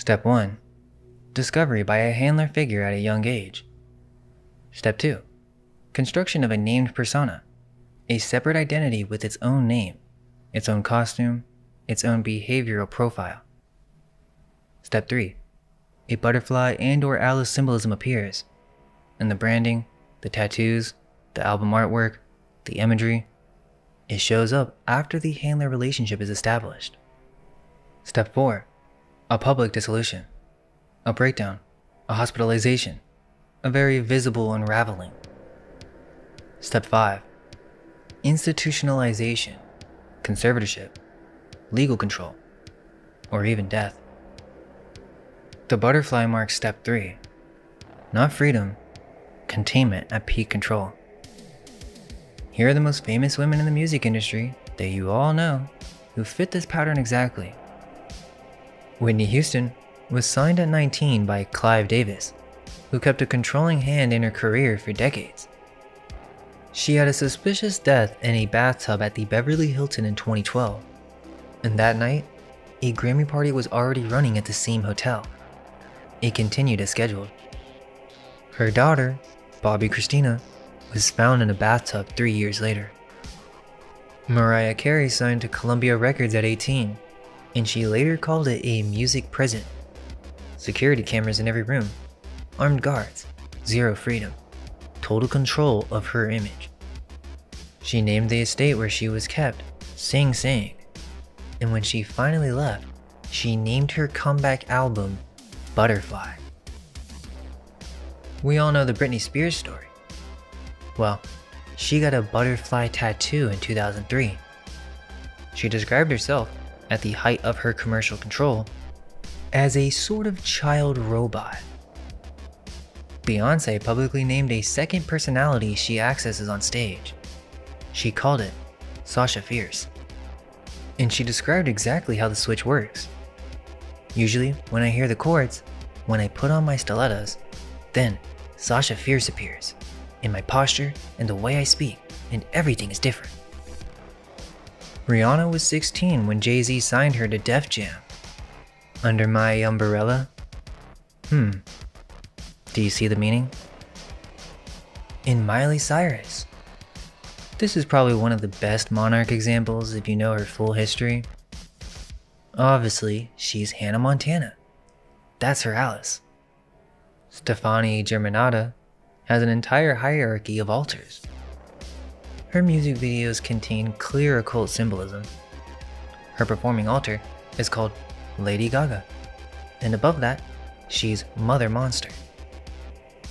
Step 1. Discovery by a handler figure at a young age. Step 2. Construction of a named persona, a separate identity with its own name, its own costume, its own behavioral profile. Step 3. A butterfly and/or Alice symbolism appears, and the branding, the tattoos, the album artwork, the imagery, it shows up after the handler relationship is established. Step 4. A public dissolution, a breakdown, a hospitalization, a very visible unraveling. Step 5. Institutionalization, conservatorship, legal control, or even death. The butterfly marks step 3. Not freedom, containment at peak control. Here are the most famous women in the music industry that you all know who fit this pattern exactly. Whitney Houston was signed at 19 by Clive Davis, who kept a controlling hand in her career for decades. She had a suspicious death in a bathtub at the Beverly Hilton in 2012, and that night, a Grammy party was already running at the same hotel. It continued as scheduled. Her daughter, Bobby Christina, was found in a bathtub 3 years later. Mariah Carey signed to Columbia Records at 18, and she later called it a music prison. Security cameras in every room, armed guards, zero freedom, total control of her image. She named the estate where she was kept Sing Sing, and when she finally left, she named her comeback album Butterfly. We all know the Britney Spears story. Well, she got a butterfly tattoo in 2003. She described herself, at the height of her commercial control, as a sort of child robot. Beyoncé publicly named a second personality she accesses on stage. She called it Sasha Fierce. And she described exactly how the switch works. Usually, when I hear the chords, when I put on my stilettos, then Sasha Fierce appears, in my posture and the way I speak, and everything is different. Rihanna was 16 when Jay-Z signed her to Def Jam. Under my umbrella? Do you see the meaning? In Miley Cyrus. This is probably one of the best Monarch examples if you know her full history. Obviously, she's Hannah Montana. That's her Alice. Stefani Germanotta has an entire hierarchy of altars. Her music videos contain clear occult symbolism. Her performing altar is called Lady Gaga, and above that, she's Mother Monster.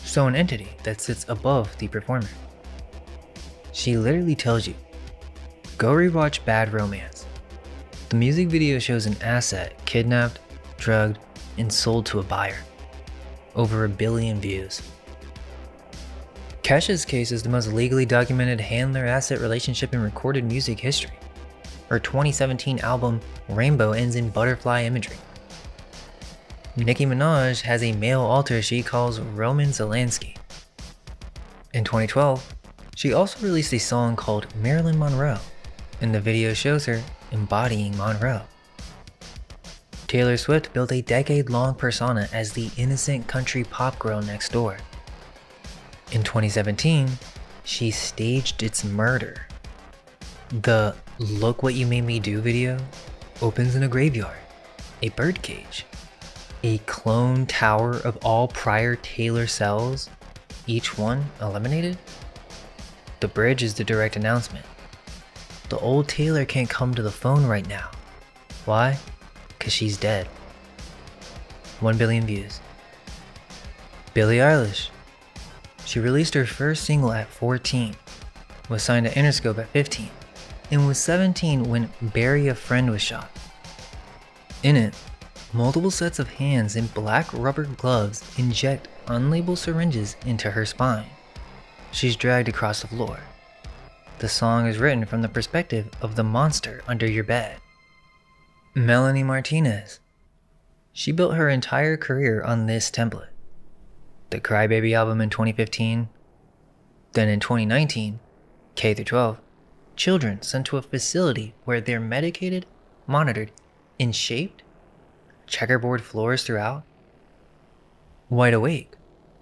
So an entity that sits above the performer. She literally tells you, go rewatch Bad Romance. The music video shows an asset kidnapped, drugged, and sold to a buyer. Over 1 billion views. Kesha's case is the most legally documented handler-asset relationship in recorded music history. Her 2017 album Rainbow ends in butterfly imagery. Nicki Minaj has a male alter she calls Roman Zelensky. In 2012, she also released a song called Marilyn Monroe, and the video shows her embodying Monroe. Taylor Swift built a decade-long persona as the innocent country pop girl next door. In 2017, she staged its murder. The "Look What You Made Me Do" video opens in a graveyard, a birdcage, a clone tower of all prior Taylor cells, each one eliminated. The bridge is the direct announcement. The old Taylor can't come to the phone right now. Why? Because she's dead. 1 billion views. Billie Eilish. She released her first single at 14, was signed to Interscope at 15, and was 17 when Bury a Friend was shot. In it, multiple sets of hands in black rubber gloves inject unlabeled syringes into her spine. She's dragged across the floor. The song is written from the perspective of the monster under your bed. Melanie Martinez. She built her entire career on this template. The Crybaby album in 2015. Then in 2019, K-12, children sent to a facility where they're medicated, monitored, and shaped checkerboard floors throughout? Wide Awake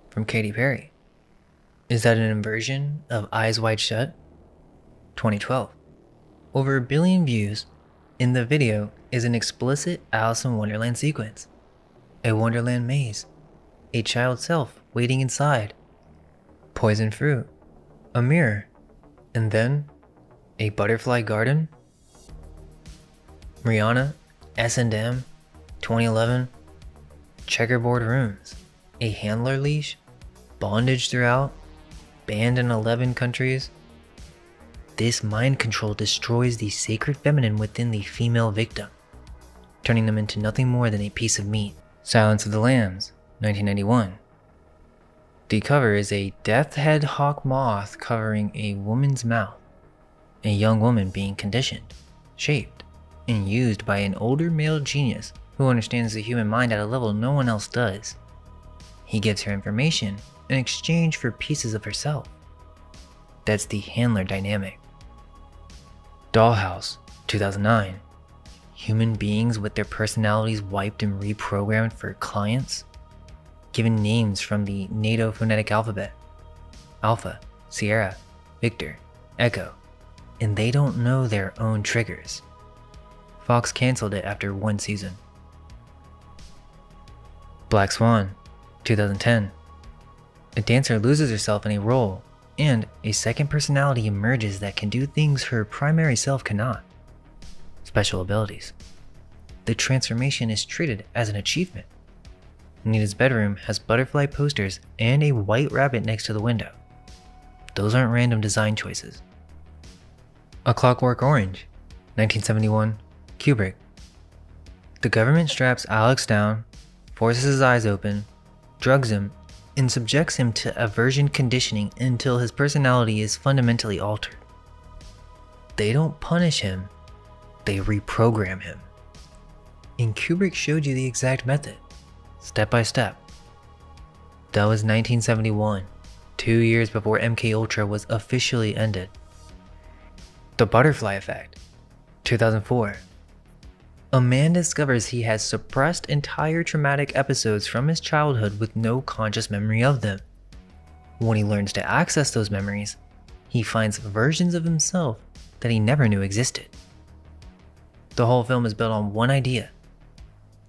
from Katy Perry. Is that an inversion of Eyes Wide Shut? 2012. Over 1 billion views. In the video is an explicit Alice in Wonderland sequence. A Wonderland maze. A child self waiting inside. Poison fruit. A mirror. And then a butterfly garden. Rihanna, S&M, 2011. Checkerboard rooms. A handler leash. Bondage throughout. Banned in 11 countries. This mind control destroys the sacred feminine within the female victim, turning them into nothing more than a piece of meat. Silence of the Lambs, 1991. The cover is a death head hawk moth covering a woman's mouth, a young woman being conditioned, shaped, and used by an older male genius who understands the human mind at a level no one else does. He gives her information in exchange for pieces of herself. That's the handler dynamic. Dollhouse, 2009. Human beings with their personalities wiped and reprogrammed for clients, given names from the NATO phonetic alphabet, Alpha, Sierra, Victor, Echo, and they don't know their own triggers. Fox canceled it after 1 season. Black Swan, 2010. A dancer loses herself in a role, and a second personality emerges that can do things her primary self cannot. Special abilities. The transformation is treated as an achievement. Nita's bedroom has butterfly posters and a white rabbit next to the window. Those aren't random design choices. A Clockwork Orange, 1971, Kubrick. The government straps Alex down, forces his eyes open, drugs him, and subjects him to aversion conditioning until his personality is fundamentally altered. They don't punish him, they reprogram him. And Kubrick showed you the exact method, step by step. That was 1971, 2 years before MKUltra was officially ended. The Butterfly Effect, 2004. A man discovers he has suppressed entire traumatic episodes from his childhood with no conscious memory of them. When he learns to access those memories, he finds versions of himself that he never knew existed. The whole film is built on one idea.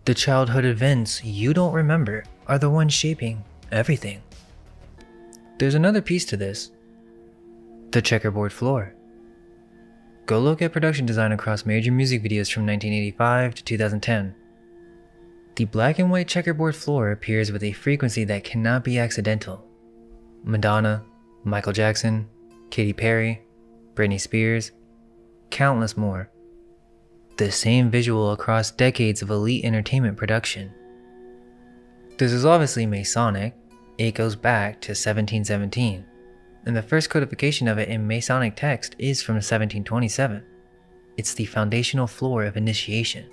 The childhood events you don't remember are the ones shaping everything. There's another piece to this. The checkerboard floor. Go look at production design across major music videos from 1985 to 2010. The black and white checkerboard floor appears with a frequency that cannot be accidental. Madonna, Michael Jackson, Katy Perry, Britney Spears, countless more. The same visual across decades of elite entertainment production. This is obviously Masonic. It goes back to 1717. And the first codification of it in Masonic text is from 1727. It's the foundational floor of initiation.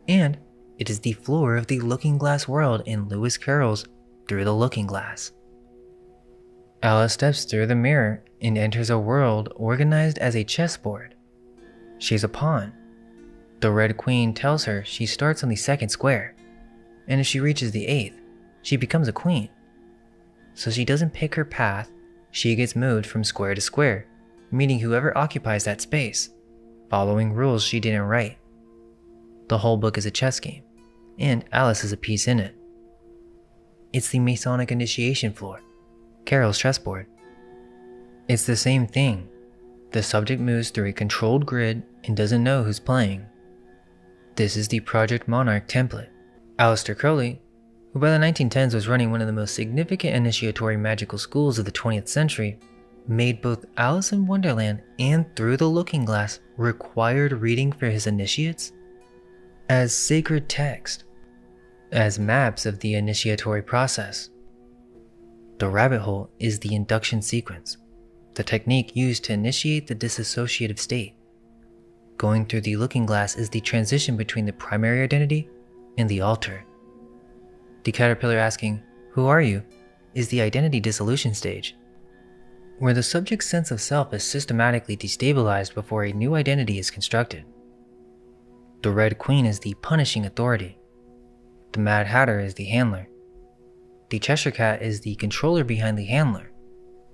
And it is the floor of the looking glass world in Lewis Carroll's Through the Looking Glass. Alice steps through the mirror and enters a world organized as a chessboard. She's a pawn. The Red Queen tells her she starts on the 2nd square, and if she reaches the 8th, she becomes a queen. So she doesn't pick her path. She gets moved from square to square, meeting whoever occupies that space, following rules she didn't write. The whole book is a chess game, and Alice is a piece in it. It's the Masonic initiation floor, Carroll's chessboard. It's the same thing. The subject moves through a controlled grid and doesn't know who's playing. This is the Project Monarch template. Aleister Crowley, who by the 1910s was running one of the most significant initiatory magical schools of the 20th century, made both Alice in Wonderland and Through the Looking Glass required reading for his initiates as sacred text, as maps of the initiatory process. The rabbit hole is the induction sequence, the technique used to initiate the dissociative state. Going through the looking glass is the transition between the primary identity and the alter. The caterpillar asking, "Who are you?" is the identity dissolution stage, where the subject's sense of self is systematically destabilized before a new identity is constructed. The Red Queen is the punishing authority. The Mad Hatter is the handler. The Cheshire Cat is the controller behind the handler,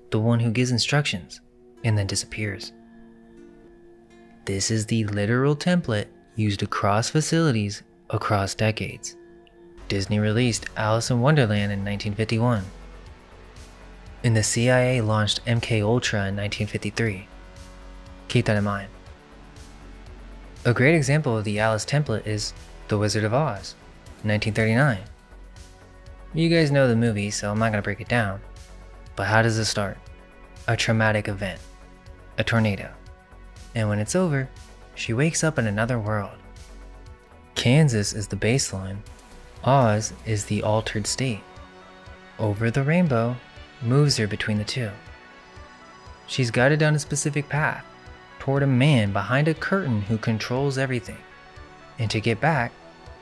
the one who gives instructions and then disappears. This is the literal template used across facilities across decades. Disney released Alice in Wonderland in 1951. And the CIA launched MK Ultra in 1953. Keep that in mind. A great example of the Alice template is The Wizard of Oz, 1939. You guys know the movie, so I'm not going to break it down. But how does it start? A traumatic event. A tornado. And when it's over, she wakes up in another world. Kansas is the baseline. Oz is the altered state. Over the Rainbow moves her between the two. She's guided down a specific path toward a man behind a curtain who controls everything. And to get back,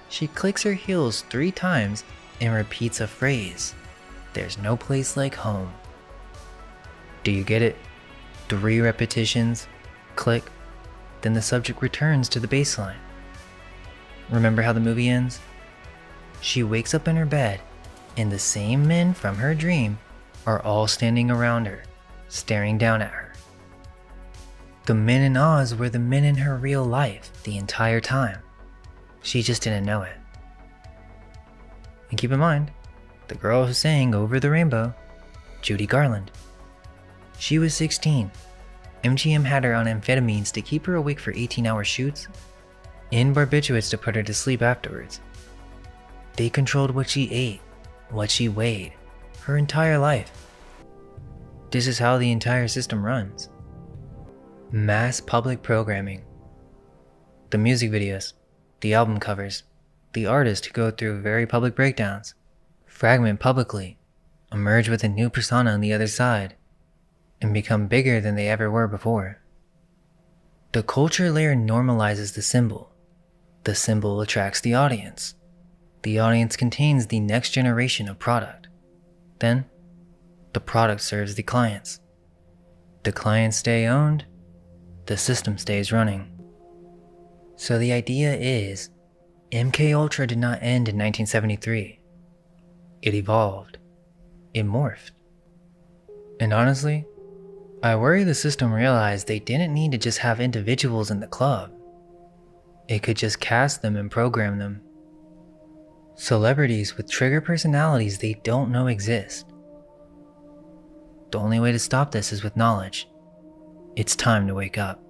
she clicks her heels 3 times and repeats a phrase. There's no place like home. Do you get it? 3 repetitions, click, then the subject returns to the baseline. Remember how the movie ends? She wakes up in her bed, and the same men from her dream are all standing around her, staring down at her. The men in Oz were the men in her real life the entire time. She just didn't know it. And keep in mind, the girl who sang Over the Rainbow, Judy Garland. She was 16. MGM had her on amphetamines to keep her awake for 18-hour shoots, and barbiturates to put her to sleep afterwards. They controlled what she ate, what she weighed, her entire life. This is how the entire system runs. Mass public programming. The music videos, the album covers, the artists who go through very public breakdowns, fragment publicly, emerge with a new persona on the other side, and become bigger than they ever were before. The culture layer normalizes the symbol. The symbol attracts the audience. The audience contains the next generation of product. Then, the product serves the clients. The clients stay owned, the system stays running. So the idea is, MK Ultra did not end in 1973. It evolved. It morphed. And honestly, I worry the system realized they didn't need to just have individuals in the club. It could just cast them and program them. Celebrities with trigger personalities they don't know exist. The only way to stop this is with knowledge. It's time to wake up.